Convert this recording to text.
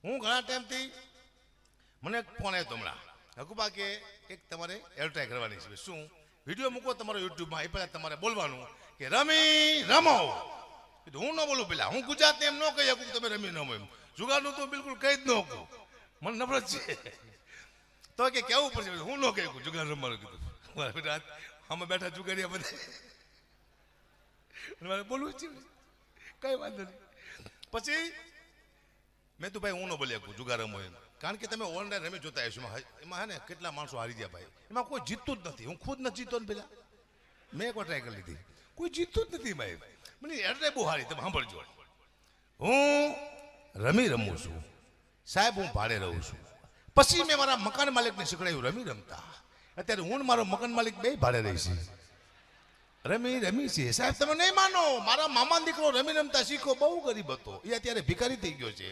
હું ઘણા ટાઈમથી મને એક ફોન આવ્યો હમણાં હકુબા કે એક તમારે એડવર્ટાઈઝ કરવાની છે શું વિડીયો મૂકો તમારો યુટ્યુબમાં એ પહેલાં તમારે બોલવાનું કે રમી રમો હું ન બોલું પેલા હું ગુજરાતને એમ ન કહી શકું તમે રમી રમો એમ જુગારનું તો બિલકુલ કહી જ ન શકું મને નફરત છે તો કે કેવું પડશે હું ન કહી શકું જુગાર રમવાનું કીધું મારા બેટા આમાં બેઠા જુગારિયા બધા મારે બોલવું છે કઈ વાંધો નહીં પછી મેં તો ભાઈ હું ન બોલી શકું જુગાર રમો એમ કારણ કે તમે ઓનલાઈન રમી જોતા હશો એમાં હે ને કેટલા માણસો હારી ગયા ભાઈ એમાં કોઈ જીતતું જ નથી હું ખુદ નથી જીતો ને પેલા મેં એકવાર ટ્રાય કરી લીધી કોઈ જીતતું જ નથી ભાઈ મને એટલે બહુ હારી તમે સાંભળજો હું રમી રમું છું સાહેબ હું ભાડે રહું છું પછી મેં મારા મકાન માલિકને શીખડાયું રમી રમતા અત્યારે હું મારો મકાન માલિક બે ભાડે રહી છે રમી છે સાહેબ તમે નહીં માનો મારા મામા દીકરો રમી રમતા શીખો બહુ ગરીબ હતો એ અત્યારે ભિખારી થઈ ગયો છે